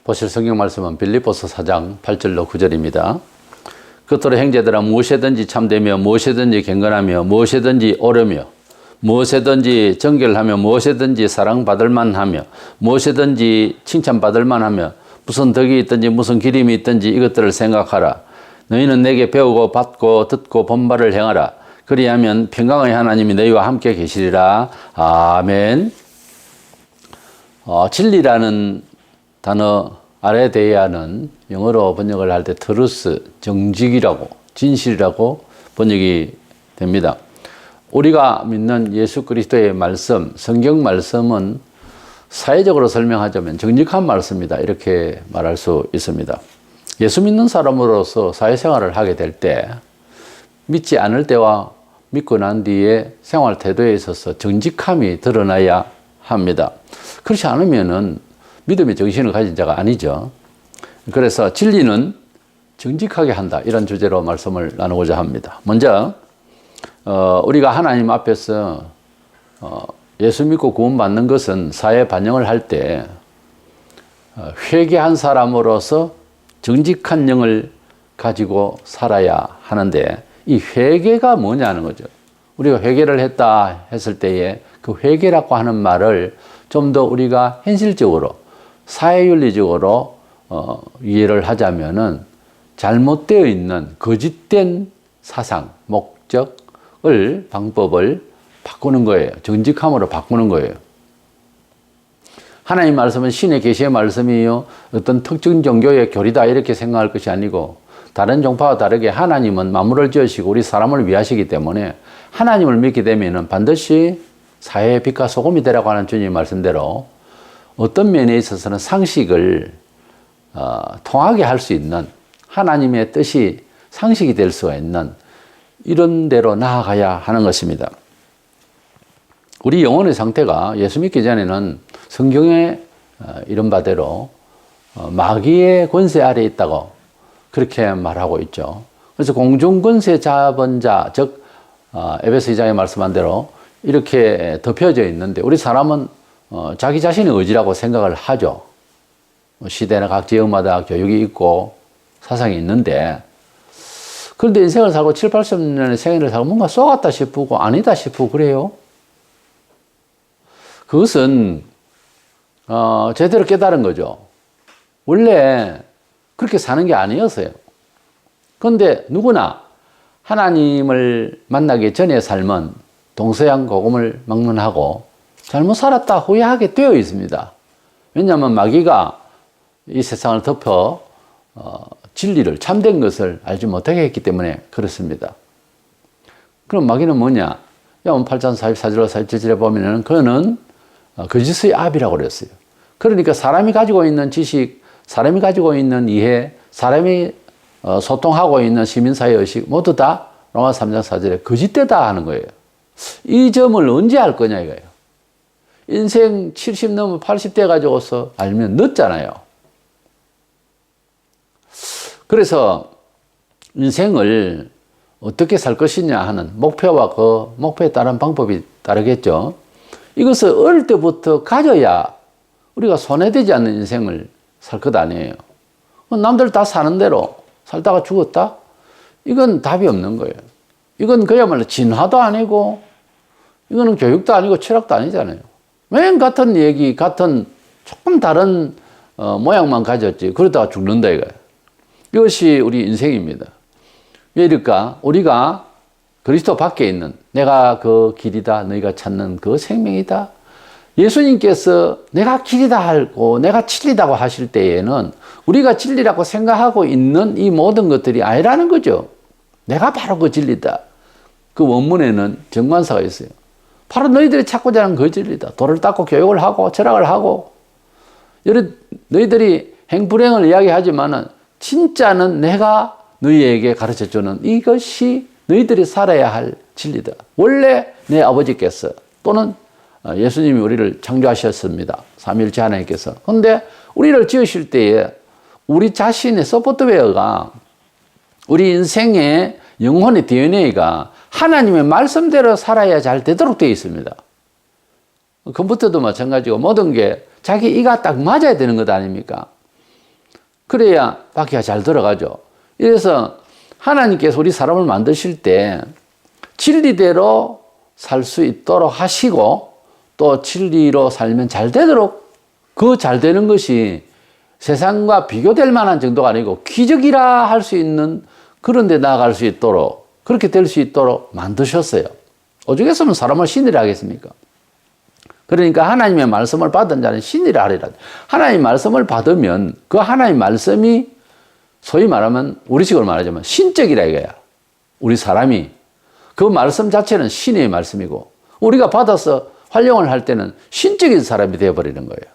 보실 성경 말씀은 빌립보서 4장 8절로 9절입니다. 그토록 형제들아 무엇이든지 참되며 무엇이든지 경건하며 무엇이든지 옳으며 무엇이든지 정결하며 무엇이든지 사랑받을 만하며 무엇이든지 칭찬받을 만하며 무슨 덕이 있든지 무슨 기림이 있든지 이것들을 생각하라. 너희는 내게 배우고 받고 듣고 본바를 행하라. 그리하면 평강의 하나님이 너희와 함께 계시리라. 아멘. 진리라는 단어 아레데이아는 영어로 번역을 할 때 트루스, 정직이라고, 진실이라고 번역이 됩니다. 우리가 믿는 예수 그리스도의 말씀, 성경 말씀은 사회적으로 설명하자면 정직한 말씀이다, 이렇게 말할 수 있습니다. 예수 믿는 사람으로서 사회생활을 하게 될 때 믿지 않을 때와 믿고 난 뒤에 생활 태도에 있어서 정직함이 드러나야 합니다. 그렇지 않으면은 믿음의 정신을 가진 자가 아니죠. 그래서 진리는 정직하게 한다, 이런 주제로 말씀을 나누고자 합니다. 먼저 우리가 하나님 앞에서 예수 믿고 구원받는 것은 사회 반영을 할 때 회개한 사람으로서 정직한 영을 가지고 살아야 하는데, 이 회개가 뭐냐는 거죠. 우리가 회개를 했다 했을 때에 그 회개라고 하는 말을 좀 더 우리가 현실적으로 사회윤리적으로 이해를 하자면은 잘못되어 있는 거짓된 사상, 목적을, 방법을 바꾸는 거예요. 정직함으로 바꾸는 거예요. 하나님 말씀은 신의 계시의 말씀이요, 어떤 특정 종교의 교리다, 이렇게 생각할 것이 아니고, 다른 종파와 다르게 하나님은 만물을 지으시고 우리 사람을 위하시기 때문에 하나님을 믿게 되면은 반드시 사회의 빛과 소금이 되라고 하는 주님의 말씀대로 어떤 면에 있어서는 상식을 통하게 할 수 있는, 하나님의 뜻이 상식이 될 수가 있는 이런 데로 나아가야 하는 것입니다. 우리 영혼의 상태가 예수 믿기 전에는 성경에 이런 바대로 마귀의 권세 아래에 있다고 그렇게 말하고 있죠. 그래서 공중권세 잡은 자, 즉 에베소 2장에 말씀한 대로 이렇게 덮여져 있는데, 우리 사람은 자기 자신의 의지라고 생각을 하죠. 시대나 각 지역마다 교육이 있고 사상이 있는데, 그런데 인생을 살고 7, 80년의 생애를 살고 뭔가 쏘았다 싶고 아니다 싶고 그래요. 그것은 제대로 깨달은 거죠. 원래 그렇게 사는 게 아니었어요. 그런데 누구나 하나님을 만나기 전의 삶은 동서양고금을 막론하고 잘못 살았다 후회하게 되어 있습니다. 왜냐하면 마귀가 이 세상을 덮어 진리를, 참된 것을 알지 못하게 했기 때문에 그렇습니다. 그럼 마귀는 뭐냐? 야고보 8장 44절로 47절에 보면은 그는 거짓의 아비라고 그랬어요. 그러니까 사람이 가지고 있는 지식, 사람이 가지고 있는 이해, 사람이 소통하고 있는 시민사회 의식 모두 다 로마 3장 4절에 거짓되다 하는 거예요. 이 점을 언제 알 거냐 이거예요. 인생 70 넘어 80대 가지고서 알면 늦잖아요. 그래서 인생을 어떻게 살 것이냐 하는 목표와 그 목표에 따른 방법이 다르겠죠. 이것을 어릴 때부터 가져야 우리가 손해되지 않는 인생을 살 것 아니에요. 남들 다 사는 대로 살다가 죽었다? 이건 답이 없는 거예요. 이건 그야말로 진화도 아니고, 이거는 교육도 아니고 철학도 아니잖아요. 맨 같은 얘기, 같은 조금 다른 모양만 가졌지, 그러다가 죽는다 이거예요. 이것이 우리 인생입니다. 왜일까? 우리가 그리스도 밖에 있는, 내가 그 길이다, 너희가 찾는 그 생명이다, 예수님께서 내가 길이다 하고 내가 진리다고 하실 때에는 우리가 진리라고 생각하고 있는 이 모든 것들이 아니라는 거죠. 내가 바로 그 진리다. 그 원문에는 정관사가 있어요. 바로 너희들이 찾고자 하는 그 진리다. 돌을 닦고 교육을 하고 철학을 하고, 너희들이 행불행을 이야기하지만은 진짜는 내가 너희에게 가르쳐주는 이것이 너희들이 살아야 할 진리다. 원래 내 아버지께서, 또는 예수님이 우리를 창조하셨습니다. 삼위일체 하나님께서. 그런데 우리를 지으실 때에 우리 자신의 소프트웨어가, 우리 인생의 영혼의 DNA가 하나님의 말씀대로 살아야 잘 되도록 되어 있습니다. 컴퓨터도 마찬가지고 모든 게 자기 이가 딱 맞아야 되는 것 아닙니까? 그래야 바퀴가 잘 돌아가죠. 이래서 하나님께서 우리 사람을 만드실 때 진리대로 살 수 있도록 하시고 또 진리로 살면 잘 되도록 그 잘 되는 것이 세상과 비교될 만한 정도가 아니고 기적이라 할 수 있는 그런 데 나아갈 수 있도록 그렇게 될 수 있도록 만드셨어요. 오죽했으면 사람을 신이라 하겠습니까? 그러니까 하나님의 말씀을 받은 자는 신이라 하리라. 하나님 말씀을 받으면 그 하나님 말씀이 소위 말하면 우리식으로 말하자면 신적이라 이거야. 우리 사람이 그 말씀 자체는 신의 말씀이고 우리가 받아서 활용을 할 때는 신적인 사람이 되어버리는 거예요.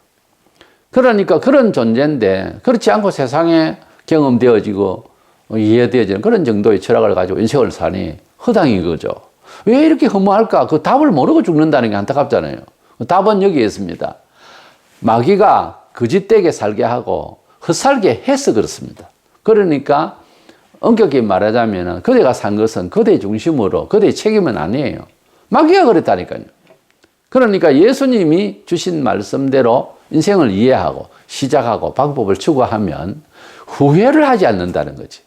그러니까 그런 존재인데 그렇지 않고 세상에 경험되어지고 이해되어지는 그런 정도의 철학을 가지고 인생을 사니 허당인 거죠. 왜 이렇게 허무할까? 그 답을 모르고 죽는다는 게 안타깝잖아요. 답은 여기에 있습니다. 마귀가 거짓되게 살게 하고 헛살게 해서 그렇습니다. 그러니까 엄격히 말하자면 그대가 산 것은 그대 중심으로 그대의 책임은 아니에요. 마귀가 그랬다니까요. 그러니까 예수님이 주신 말씀대로 인생을 이해하고 시작하고 방법을 추구하면 후회를 하지 않는다는 거지.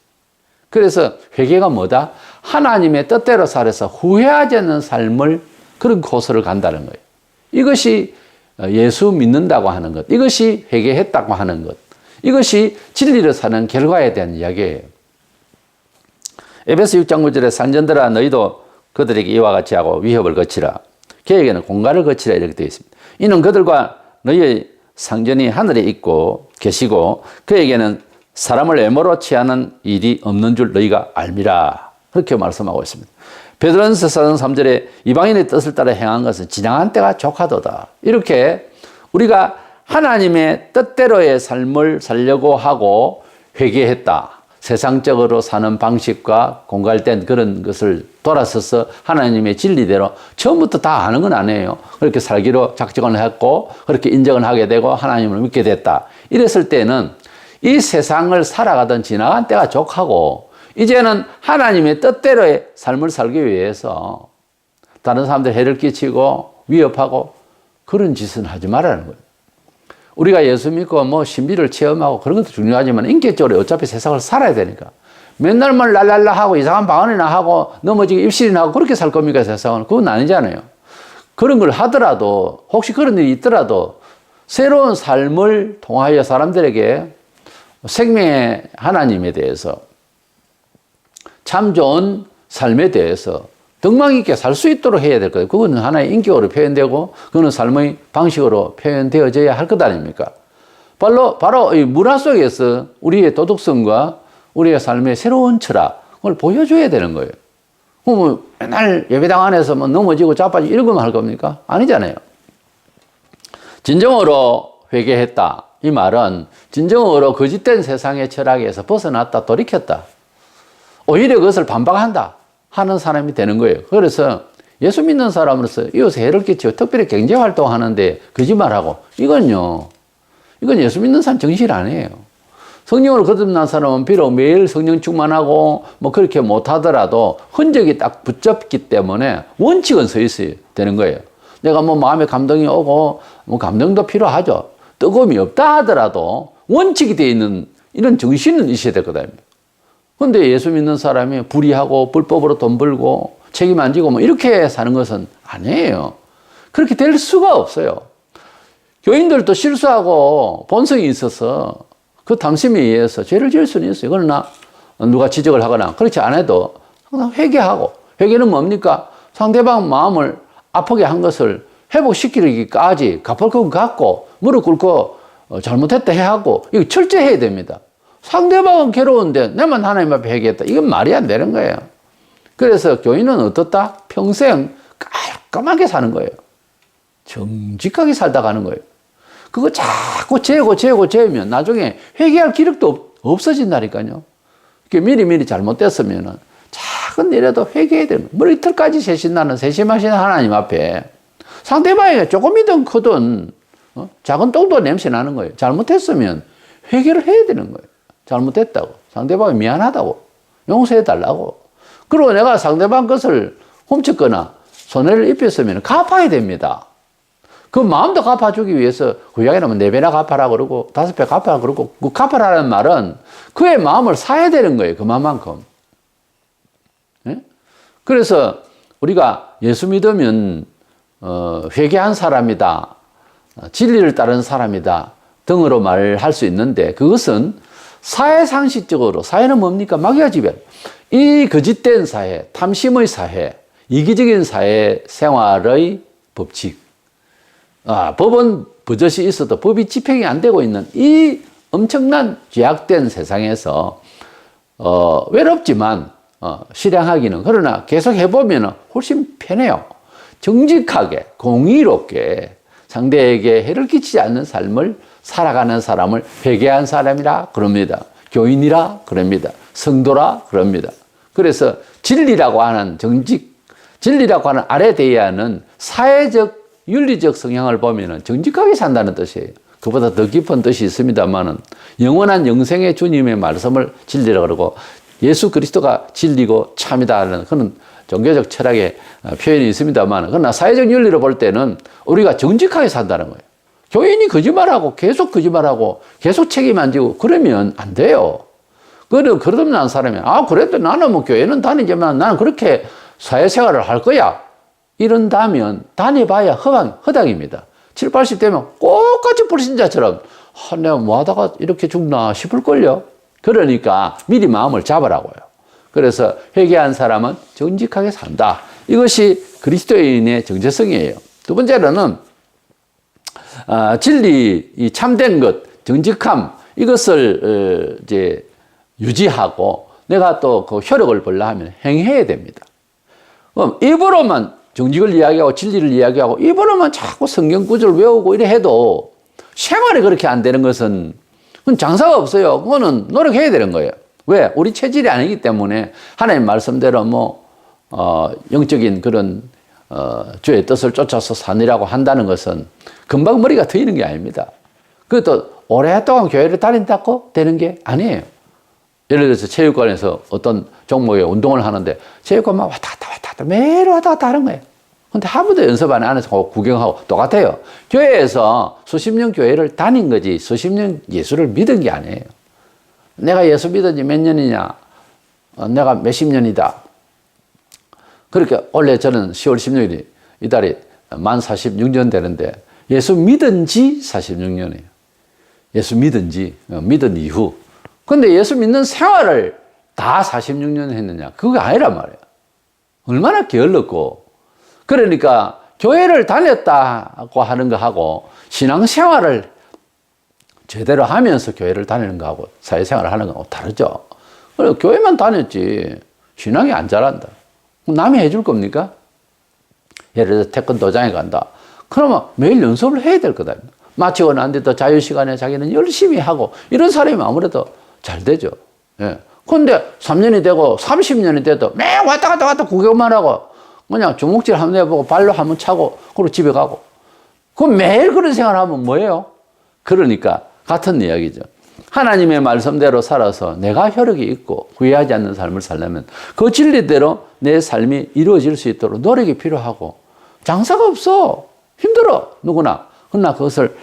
그래서 회개가 뭐다? 하나님의 뜻대로 살아서 후회하지 않는 삶을 그런 코스를 간다는 거예요. 이것이 예수 믿는다고 하는 것, 이것이 회개했다고 하는 것, 이것이 진리를 사는 결과에 대한 이야기예요. 에베소 6장 9절에 상전들아 너희도 그들에게 이와 같이 하고 위협을 거치라. 그에게는 공갈을 거치라 이렇게 되어 있습니다. 이는 그들과 너희의 상전이 하늘에 있고 계시고 그에게는 사람을 애모로 취하는 일이 없는 줄 너희가 알미라. 그렇게 말씀하고 있습니다. 베드로전서 4장 3절에 이방인의 뜻을 따라 행한 것은 지나간 때가 족하도다. 이렇게 우리가 하나님의 뜻대로의 삶을 살려고 하고 회개했다. 세상적으로 사는 방식과 공갈된 그런 것을 돌아서서 하나님의 진리대로 처음부터 다 아는 건 아니에요. 그렇게 살기로 작정을 했고 그렇게 인정을 하게 되고 하나님을 믿게 됐다. 이랬을 때는 이 세상을 살아가던 지나간 때가 족하고 이제는 하나님의 뜻대로의 삶을 살기 위해서 다른 사람들 해를 끼치고 위협하고 그런 짓은 하지 말라는 거예요. 우리가 예수 믿고 뭐 신비를 체험하고 그런 것도 중요하지만 인격적으로 어차피 세상을 살아야 되니까 맨날만 랄랄라 하고 이상한 방언이나 하고 넘어지기 입실이나 하고 그렇게 살 겁니까 세상은? 그건 아니잖아요. 그런 걸 하더라도 혹시 그런 일이 있더라도 새로운 삶을 통하여 사람들에게 생명의 하나님에 대해서 참 좋은 삶에 대해서 덕망 있게 살 수 있도록 해야 될 거예요. 그거는 하나의 인격으로 표현되고 그거는 삶의 방식으로 표현되어져야 할 것 아닙니까? 바로 이 문화 속에서 우리의 도덕성과 우리의 삶의 새로운 철학을 보여줘야 되는 거예요. 그럼 맨날 예배당 안에서 뭐 넘어지고 자빠지고 이런 할 겁니까? 아니잖아요. 진정으로 회개했다. 이 말은 진정으로 거짓된 세상의 철학에서 벗어났다, 돌이켰다. 오히려 그것을 반박한다 하는 사람이 되는 거예요. 그래서 예수 믿는 사람으로서 이웃에 해를 끼치고 특별히 경제활동하는데 거짓말하고 이건 예수 믿는 사람 정신 아니에요. 성령으로 거듭난 사람은 비록 매일 성령 충만하고 뭐 그렇게 못하더라도 흔적이 딱 붙잡기 때문에 원칙은 서 있어야 되는 거예요. 내가 뭐 마음에 감동이 오고 뭐 감동도 필요하죠. 뜨거움이 없다 하더라도 원칙이 되어 있는 이런 정신은 있어야 될 거다. 근데 예수 믿는 사람이 불의하고 불법으로 돈 벌고 책임 안 지고 뭐 이렇게 사는 것은 아니에요. 그렇게 될 수가 없어요. 교인들도 실수하고 본성이 있어서 그 탐심에 의해서 죄를 지을 수는 있어요. 그러나 누가 지적을 하거나 그렇지 않아도 항상 회개하고, 회개는 뭡니까? 상대방 마음을 아프게 한 것을 회복시키기까지 가팔금 갖고 무릎 꿇고 잘못했다 해하고 이거 철저해야 됩니다. 상대방은 괴로운데 내만 하나님 앞에 회개했다. 이건 말이 안 되는 거예요. 그래서 교인은 어떻다? 평생 깔끔하게 사는 거예요. 정직하게 살다 가는 거예요. 그거 자꾸 재우면 나중에 회개할 기력도 없어진다니까요. 미리 잘못됐으면 작은 일에도 회개해야 되는 거예요. 머리털까지 세신나는 세심하신 하나님 앞에 상대방이 조금이든 크든 작은 똥도 냄새 나는 거예요. 잘못했으면 회개를 해야 되는 거예요. 잘못했다고. 상대방이 미안하다고. 용서해달라고. 그리고 내가 상대방 것을 훔쳤거나 손해를 입혔으면 갚아야 됩니다. 그 마음도 갚아주기 위해서 구약에는 4배나 갚아라 그러고 5배 갚아라 그러고 그 갚아라는 말은 그의 마음을 사야 되는 거예요. 그만큼. 예? 그래서 우리가 예수 믿으면 회개한 사람이다, 진리를 따르는 사람이다 등으로 말할 수 있는데 그것은 사회상식적으로 사회는 뭡니까? 마귀가지배. 이 거짓된 사회, 탐심의 사회, 이기적인 사회 생활의 법칙. 법은 버젓이 있어도 법이 집행이 안 되고 있는 이 엄청난 죄악된 세상에서 외롭지만 실행하기는 그러나 계속 해보면 훨씬 편해요. 정직하게 공의롭게 상대에게 해를 끼치지 않는 삶을 살아가는 사람을 회개한 사람이라 그럽니다. 교인이라 그럽니다. 성도라 그럽니다. 그래서 진리라고 하는 정직, 진리라고 하는 아래 대해야 하는 사회적 윤리적 성향을 보면 정직하게 산다는 뜻이에요. 그보다 더 깊은 뜻이 있습니다만은 영원한 영생의 주님의 말씀을 진리라고 그러고 예수 그리스도가 진리고 참이다 하는 그런 종교적 철학의 표현이 있습니다만 그러나 사회적 윤리로 볼 때는 우리가 정직하게 산다는 거예요. 교인이 거짓말하고 계속 거짓말하고 계속 책임 안 지고 그러면 안 돼요. 그러면 사람이 그래도 나는 뭐 교회는 다니지만 나는 그렇게 사회생활을 할 거야. 이런다면 다녀봐야 허당입니다. 7, 80 되면 똑같이 불신자처럼 내가 뭐 하다가 이렇게 죽나 싶을걸요. 그러니까 미리 마음을 잡으라고요. 그래서 회개한 사람은 정직하게 산다. 이것이 그리스도인의 정체성이에요. 두 번째로는 진리, 이 참된 것, 정직함 이것을 이제 유지하고 내가 또 그 효력을 벌려 하면 행해야 됩니다. 그럼 입으로만 정직을 이야기하고 진리를 이야기하고 입으로만 자꾸 성경 구절을 외우고 이래 해도 생활이 그렇게 안 되는 것은 그건 장사가 없어요. 그거는 노력해야 되는 거예요. 왜? 우리 체질이 아니기 때문에 하나님 말씀대로 영적인 그런 주의 뜻을 쫓아서 사느라고 한다는 것은 금방 머리가 트이는 게 아닙니다. 그것도 오랫동안 교회를 다닌다고 되는 게 아니에요. 예를 들어서 체육관에서 어떤 종목의 운동을 하는데 체육관만 왔다 갔다 매일 왔다 갔다 하는 거예요. 근데 한 번도 연습 안 해서 구경하고 똑같아요. 교회에서 수십 년 교회를 다닌 거지 수십 년 예수를 믿은 게 아니에요. 내가 예수 믿은 지 몇 년이냐? 내가 몇십 년이다. 그렇게 원래 저는 10월 16일이 이달이 만 46년 되는데 예수 믿은 지 46년이에요. 예수 믿은 지, 믿은 이후. 근데 예수 믿는 생활을 다 46년 했느냐? 그거 아니란 말이에요. 얼마나 게을렀고. 그러니까 교회를 다녔다고 하는 거하고 신앙생활을 제대로 하면서 교회를 다니는 거하고 사회생활을 하는 거하고 다르죠. 그래서 교회만 다녔지 신앙이 안 자란다. 남이 해줄 겁니까? 예를 들어서 태권도장에 간다. 그러면 매일 연습을 해야 될 거다. 마치고 난 뒤도 자유시간에 자기는 열심히 하고 이런 사람이 아무래도 잘 되죠. 예. 근데 3년이 되고 30년이 돼도 매일 왔다 갔다 구경만 하고 그냥 주먹질 한번 해보고 발로 한번 차고 그리고 집에 가고 그럼 매일 그런 생활하면 뭐예요? 그러니까 같은 이야기죠. 하나님의 말씀대로 살아서 내가 혈육이 있고 후회하지 않는 삶을 살려면 그 진리대로 내 삶이 이루어질 수 있도록 노력이 필요하고 장사가 없어. 힘들어. 누구나. 그러나 그것을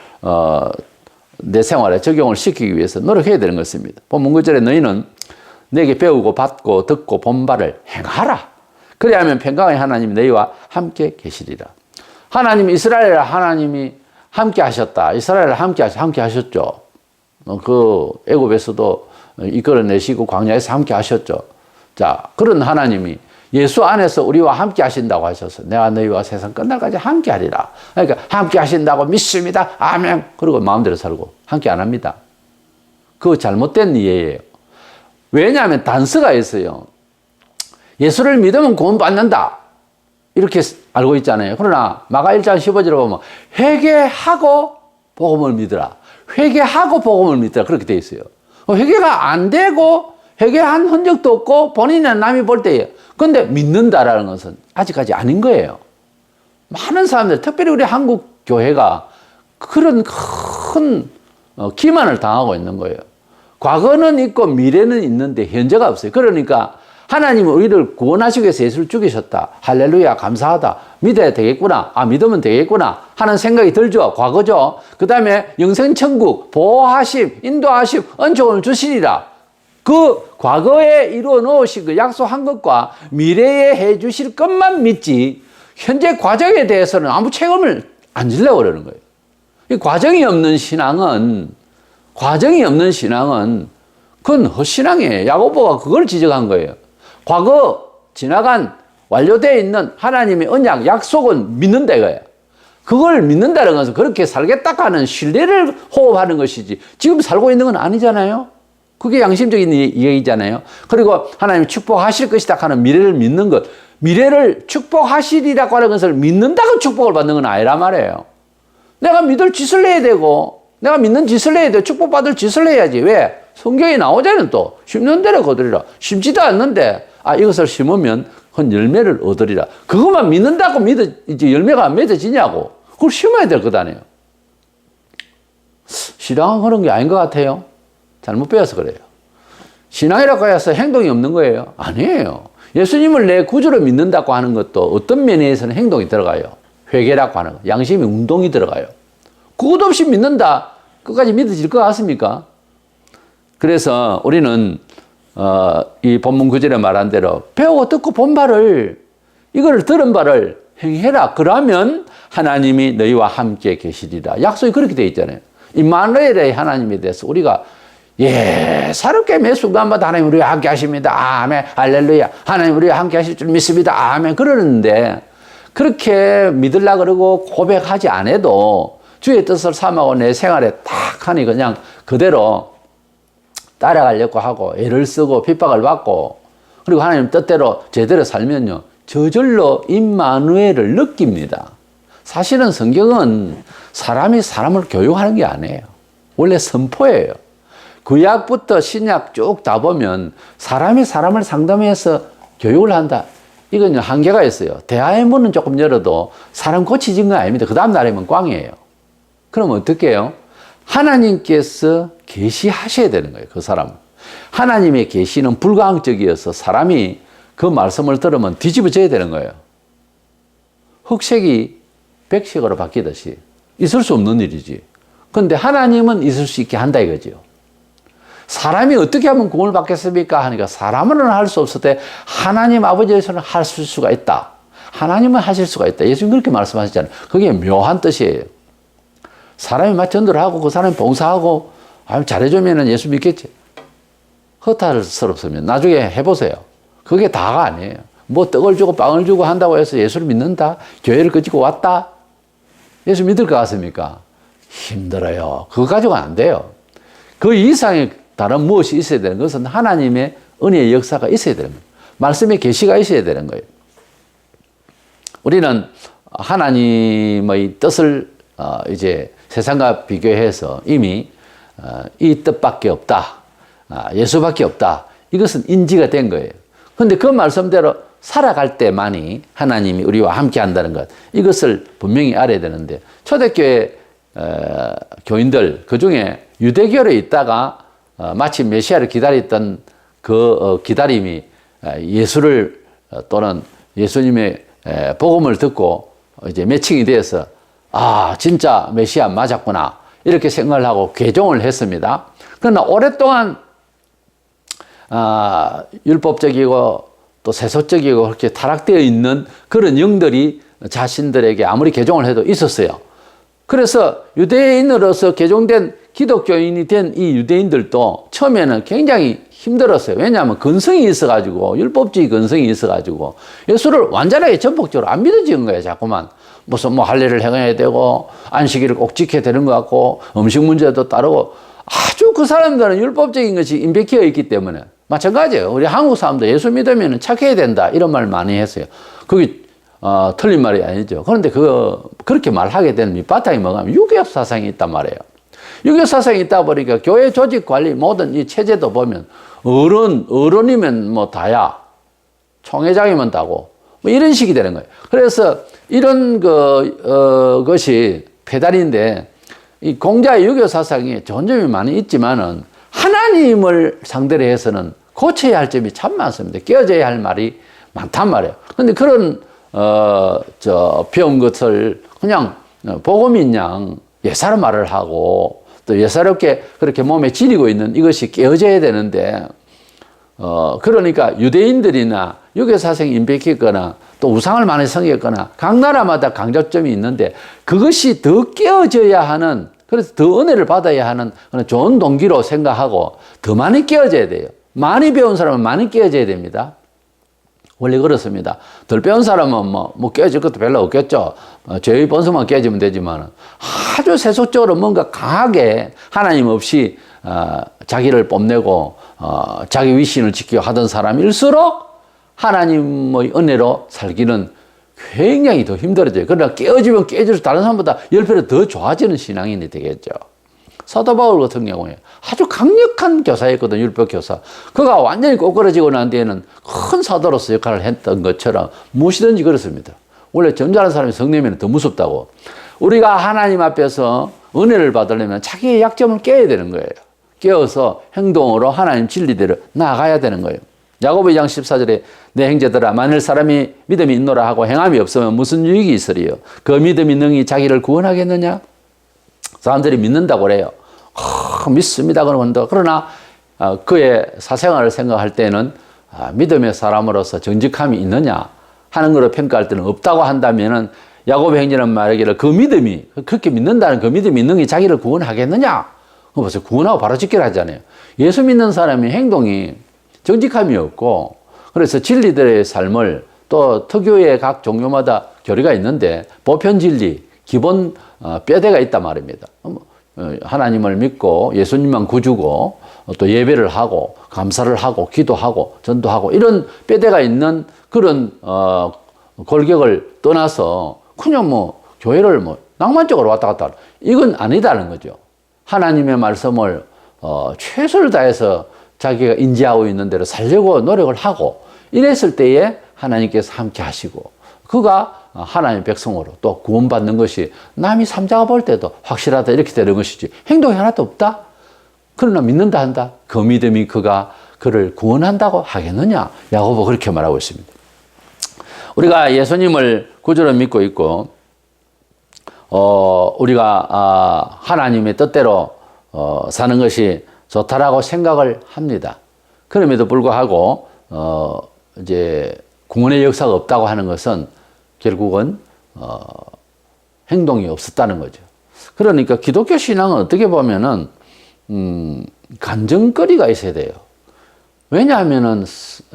내 생활에 적용을 시키기 위해서 노력해야 되는 것입니다. 본문 9절에 너희는 내게 배우고 받고 듣고 본 바를 행하라. 그래야면 평강의 하나님이 너희와 함께 계시리라. 하나님 이스라엘 하나님이 함께 하셨다. 이스라엘 함께 하셨죠. 그 애굽에서도 이끌어내시고 광야에서 함께 하셨죠. 자, 그런 하나님이 예수 안에서 우리와 함께 하신다고 하셔서 내가 너희와 세상 끝날까지 함께 하리라. 그러니까 함께 하신다고 믿습니다. 아멘. 그리고 마음대로 살고 함께 안 합니다. 그거 잘못된 이해예요. 왜냐하면 단서가 있어요. 예수를 믿으면 구원받는다. 이렇게 알고 있잖아요. 그러나 마가 1장 15절에 보면 회개하고 복음을 믿으라. 회개하고 복음을 믿으라. 그렇게 돼 있어요. 회개가 안 되고 회개한 흔적도 없고 본인이나 남이 볼 때에 근데 믿는다라는 것은 아직까지 아닌 거예요. 많은 사람들, 특별히 우리 한국 교회가 그런 큰 기만을 당하고 있는 거예요. 과거는 있고 미래는 있는데 현재가 없어요. 그러니까 하나님은 우리를 구원하시기 위해서 예수를 죽이셨다. 할렐루야 감사하다. 믿어야 되겠구나. 믿으면 되겠구나. 하는 생각이 들죠. 과거죠. 그 다음에 영생천국, 보호하심, 인도하심, 은총을 주시리라. 그 과거에 이루어 놓으신 그 약속한 것과 미래에 해 주실 것만 믿지, 현재 과정에 대해서는 아무 책임을 안 지려고 그러는 거예요. 이 과정이 없는 신앙은 그건 헛신앙이에요. 야고보가 그걸 지적한 거예요. 과거 지나간 완료되어 있는 하나님의 언약, 약속은 믿는다 이거예요. 그걸 믿는다는 것은 그렇게 살겠다 하는 신뢰를 호흡하는 것이지, 지금 살고 있는 건 아니잖아요. 그게 양심적인 얘기잖아요. 그리고 하나님이 축복하실 것이다 하는 미래를 믿는 것, 미래를 축복하시리라고 하는 것을 믿는다고 축복을 받는 건 아니란 말이에요. 내가 믿을 짓을 해야 되고, 내가 믿는 짓을 해야 돼. 축복받을 짓을 해야지. 왜? 성경에 나오잖아요. 또 심는 대로 거두리라. 심지도 않는데 이것을 심으면 그 열매를 얻으리라. 그것만 믿는다고 이제 열매가 안 맺어지냐고. 그걸 심어야 될 것 아니에요. 신앙은 그런 게 아닌 것 같아요. 잘못 배워서 그래요. 신앙이라고 해서 행동이 없는 거예요? 아니에요. 예수님을 내 구주로 믿는다고 하는 것도 어떤 면에서는 행동이 들어가요. 회개라고 하는 거, 양심의 운동이 들어가요. 그것 없이 믿는다, 끝까지 믿어질 것 같습니까? 그래서 우리는 이 본문 구절에 말한 대로 배우고 듣고 본 바를, 이걸 들은 바를 행해라. 그러면 하나님이 너희와 함께 계시리라. 약속이 그렇게 되어 있잖아요. 임마누엘의 하나님에 대해서 우리가 예사롭게 매 순간마다 하나님 우리와 함께 하십니다. 아멘. 할렐루야. 하나님 우리와 함께 하실 줄 믿습니다. 아멘. 그러는데 그렇게 믿으려고 그러고 고백하지 않아도 주의 뜻을 삼하고 내 생활에 딱 하니 그냥 그대로 따라가려고 하고 애를 쓰고 핍박을 받고, 그리고 하나님 뜻대로 제대로 살면요, 저절로 임마누엘을 느낍니다. 사실은 성경은 사람이 사람을 교육하는 게 아니에요. 원래 선포예요. 구약부터 신약 쭉 다 보면 사람이 사람을 상담해서 교육을 한다. 이건 한계가 있어요. 대화의 문은 조금 열어도 사람 고치진 거 아닙니다. 그 다음 날이면 꽝이에요. 그럼 어떻게 해요? 하나님께서 계시하셔야 되는 거예요. 그 사람은. 하나님의 계시는 불가항적이어서 사람이 그 말씀을 들으면 뒤집어져야 되는 거예요. 흑색이 백색으로 바뀌듯이 있을 수 없는 일이지. 그런데 하나님은 있을 수 있게 한다 이거죠. 사람이 어떻게 하면 구원을 받겠습니까? 하니까 사람은 할 수 없을 때 하나님 아버지에서는 하실 수가 있다. 하나님은 하실 수가 있다. 예수님 그렇게 말씀하셨잖아요. 그게 묘한 뜻이에요. 사람이 막 전도를 하고 그 사람이 봉사하고 잘해주면 예수 믿겠지. 허탈스럽으면 나중에 해보세요. 그게 다가 아니에요. 뭐 떡을 주고 빵을 주고 한다고 해서 예수를 믿는다? 교회를 거치고 왔다? 예수 믿을 것 같습니까? 힘들어요. 그거 가지고는 안 돼요. 그 이상의 다른 무엇이 있어야 되는 것은 하나님의 은혜의 역사가 있어야 되는 거예요. 말씀의 계시가 있어야 되는 거예요. 우리는 하나님의 뜻을 이제 세상과 비교해서 이미 이 뜻밖에 없다, 예수밖에 없다, 이것은 인지가 된 거예요. 그런데 그 말씀대로 살아갈 때만이 하나님이 우리와 함께 한다는 것, 이것을 분명히 알아야 되는데, 초대교회 교인들, 그 중에 유대교에 있다가 마치 메시아를 기다렸던 그 기다림이 예수를 또는 예수님의 복음을 듣고 이제 매칭이 되어서 진짜 메시아 맞았구나 이렇게 생각을 하고 개종을 했습니다. 그러나 오랫동안 율법적이고 또 세속적이고 그렇게 타락되어 있는 그런 영들이 자신들에게 아무리 개종을 해도 있었어요. 그래서 유대인으로서 개종된 기독교인이 된 이 유대인들도 처음에는 굉장히 힘들었어요. 왜냐하면 근성이 있어가지고, 율법주의 근성이 있어가지고 예수를 완전하게 전폭적으로 안 믿어지는 거예요. 자꾸만 무슨 할례를 행해야 되고 안식일을 꼭 지켜야 되는 것 같고 음식 문제도 따르고, 아주 그 사람들은 율법적인 것이 임박혀 있기 때문에. 마찬가지예요. 우리 한국 사람도 예수 믿으면 착해야 된다 이런 말 많이 했어요. 그게 틀린 말이 아니죠. 그런데 그렇게 말하게 되는 밑바탕이 뭐냐면 유교 사상이 있단 말이에요. 유교 사상이 있다 보니까 교회 조직 관리 모든 이 체제도 보면 어른이면 뭐 다야, 총회장이면 다고, 뭐 이런 식이 되는 거예요. 그래서 이런 것이 페달인데, 이 공자의 유교 사상이 좋은 점이 많이 있지만은 하나님을 상대로 해서는 고쳐야 할 점이 참 많습니다. 깨어져야 할 말이 많단 말이에요. 근데 그런 배운 것을 그냥 복음인 양 예사로 말을 하고 또 예사롭게 그렇게 몸에 지니고 있는 이것이 깨어져야 되는데, 그러니까 유대인들이나 유교사상 임백했거나 또 우상을 많이 섬겼거나 각 나라마다 강조점이 있는데 그것이 더 깨어져야 하는, 그래서 더 은혜를 받아야 하는 그런 좋은 동기로 생각하고 더 많이 깨어져야 돼요. 많이 배운 사람은 많이 깨어져야 됩니다. 원래 그렇습니다. 덜 배운 사람은 뭐 깨어질 것도 별로 없겠죠. 죄의 본성만 깨지면 되지만 아주 세속적으로 뭔가 강하게 하나님 없이 자기를 뽐내고 자기 위신을 지키려 하던 사람일수록 하나님의 은혜로 살기는 굉장히 더 힘들어져요. 그러나 깨어지면 깨질수록 다른 사람보다 10배로 더 좋아지는 신앙인이 되겠죠. 사도 바울 같은 경우에 아주 강력한 교사였거든, 율법 교사. 그가 완전히 꼬꾸라지고 난 뒤에는 큰 사도로서 역할을 했던 것처럼 무엇이든지 그렇습니다. 원래 점잖은 사람이 성내면 더 무섭다고. 우리가 하나님 앞에서 은혜를 받으려면 자기의 약점을 깨야 되는 거예요. 깨어서 행동으로 하나님 진리대로 나아가야 되는 거예요. 야고보 2장 14절에 내 형제들아 만일 사람이 믿음이 있노라 하고 행함이 없으면 무슨 유익이 있으리요. 그 믿음이 능히 자기를 구원하겠느냐? 사람들이 믿는다고 그래요. 믿습니다. 그러나 그의 사생활을 생각할 때는 믿음의 사람으로서 정직함이 있느냐 하는 것을 평가할 때는 없다고 한다면은 야고보 형제는 말하기를 그 믿음이, 그렇게 믿는다는 그 믿음이 능히 자기를 구원하겠느냐? 벌써 구원하고 바로 직결 하잖아요. 예수 믿는 사람의 행동이 정직함이 없고, 그래서 진리들의 삶을 또 특유의 각 종교마다 교리가 있는데 보편 진리, 기본 뼈대가 있단 말입니다. 하나님을 믿고 예수님만 구주고 또 예배를 하고 감사를 하고 기도하고 전도하고 이런 뼈대가 있는 그런 골격을 떠나서 그냥 교회를 낭만적으로 왔다 갔다 하는, 이건 아니다는 거죠. 하나님의 말씀을 최선을 다해서 자기가 인지하고 있는 대로 살려고 노력을 하고 이랬을 때에 하나님께서 함께 하시고 그가 하나님의 백성으로 또 구원받는 것이 남이 삼자가 볼 때도 확실하다 이렇게 되는 것이지 행동이 하나도 없다? 그러나 믿는다 한다? 그 믿음이 그를 구원한다고 하겠느냐? 야고보 그렇게 말하고 있습니다. 우리가 예수님을 구주로 믿고 있고 우리가 하나님의 뜻대로 사는 것이 좋다라고 생각을 합니다. 그럼에도 불구하고 이제 구원의 역사가 없다고 하는 것은 결국은 행동이 없었다는 거죠. 그러니까 기독교 신앙은 어떻게 보면은 간증거리가 있어야 돼요. 왜냐하면은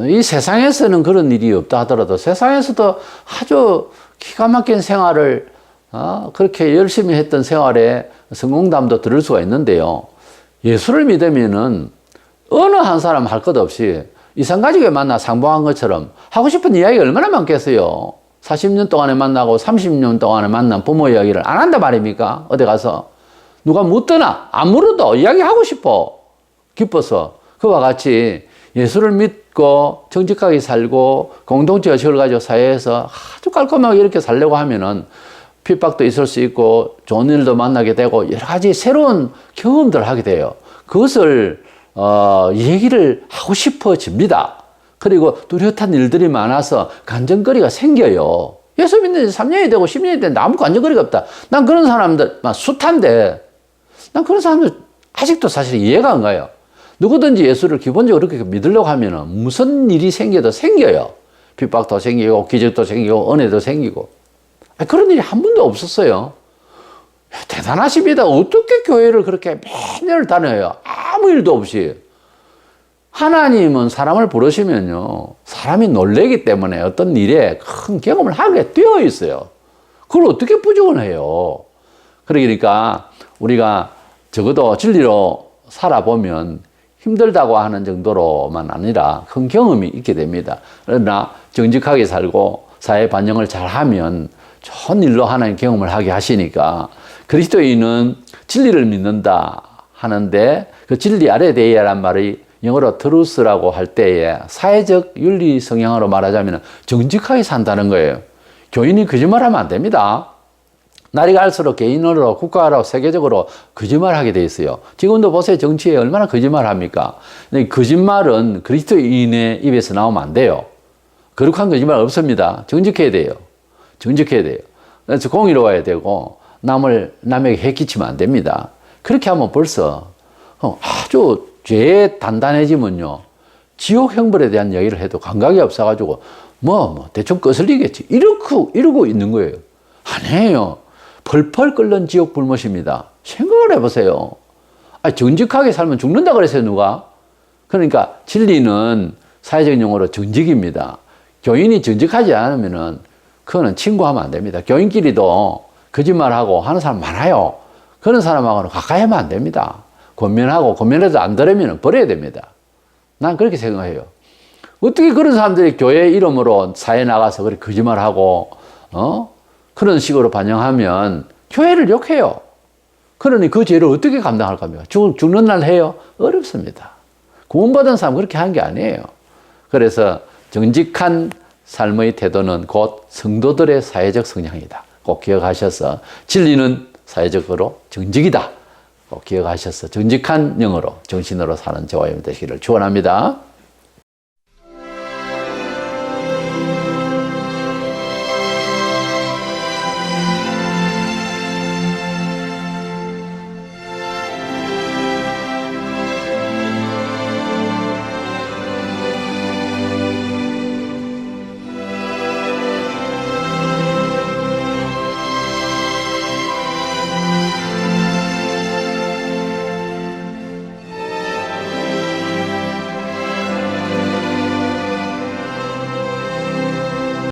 이 세상에서는 그런 일이 없다 하더라도 세상에서도 아주 기가 막힌 생활을 그렇게 열심히 했던 생활에 성공담도 들을 수가 있는데요. 예수를 믿으면은 어느 한 사람 할 것 없이 이산가족에 만나 상봉한 것처럼 하고 싶은 이야기가 얼마나 많겠어요. 40년 동안에 만나고 30년 동안에 만난 부모 이야기를 안 한단 말입니까? 어디 가서 누가 묻더나 안 물어도 이야기하고 싶어. 기뻐서. 그와 같이 예수를 믿고 정직하게 살고 공동체 의식을 가지고 사회에서 아주 깔끔하게 이렇게 살려고 하면은 핍박도 있을 수 있고 좋은 일도 만나게 되고 여러 가지 새로운 경험들을 하게 돼요. 그것을 얘기를 하고 싶어집니다. 그리고 뚜렷한 일들이 많아서 간증거리가 생겨요. 예수 믿는 지 3년이 되고 10년이 됐는데 아무 간증거리가 없다. 난 그런 사람들 숱한데 난 그런 사람들 아직도 사실 이해가 안 가요. 누구든지 예수를 기본적으로 그렇게 믿으려고 하면 무슨 일이 생겨도 생겨요. 핍박도 생기고 기적도 생기고 은혜도 생기고 그런 일이 한 번도 없었어요. 대단하십니다. 어떻게 교회를 그렇게 매년 다녀요? 아무 일도 없이. 하나님은 사람을 부르시면요, 사람이 놀래기 때문에 어떤 일에 큰 경험을 하게 되어 있어요. 그걸 어떻게 부정을 해요? 그러니까 우리가 적어도 진리로 살아보면 힘들다고 하는 정도로만 아니라 큰 경험이 있게 됩니다. 그러나 정직하게 살고 사회 반영을 잘하면 좋은 일로 하나님 경험을 하게 하시니까 그리스도인은 진리를 믿는다 하는데 그 진리 아래 대해야란 말이 영어로 트루스라고 할 때에 사회적 윤리 성향으로 말하자면 정직하게 산다는 거예요. 교인이 거짓말하면 안 됩니다. 날이 갈수록 개인으로 국가로 세계적으로 거짓말하게 돼 있어요. 지금도 보세요. 정치에 얼마나 거짓말합니까? 거짓말은 그리스도인의 입에서 나오면 안 돼요. 거룩한 거짓말 없습니다. 정직해야 돼요. 정직해야 돼요. 그래서 공의로워야 되고 남에게 해 끼치면 안 됩니다. 그렇게 하면 벌써 아주 죄에 단단해지면요. 지옥 형벌에 대한 얘기를 해도 감각이 없어가지고 대충 거슬리겠지. 이러고 있는 거예요. 아니에요. 펄펄 끓는 지옥 불못입니다. 생각을 해보세요. 정직하게 살면 죽는다 그랬어요, 누가? 그러니까 진리는 사회적 용어로 정직입니다. 교인이 정직하지 않으면은 그거는 친구하면 안 됩니다. 교인끼리도 거짓말하고 하는 사람 많아요. 그런 사람하고는 가까이 하면 안 됩니다. 권면해도 안 들으면 버려야 됩니다. 난 그렇게 생각해요. 어떻게 그런 사람들이 교회 이름으로 사회 나가서 그렇게 거짓말하고, 그런 식으로 반영하면 교회를 욕해요. 그러니 그 죄를 어떻게 감당할 겁니까? 죽는 날 해요? 어렵습니다. 구원받은 사람 그렇게 한 게 아니에요. 그래서 정직한 삶의 태도는 곧 성도들의 사회적 성향이다. 꼭 기억하셔서 진리는 사회적으로 정직이다. 꼭 기억하셔서 정직한 영으로 정신으로 사는 저와 여러분 되시기를 축원합니다.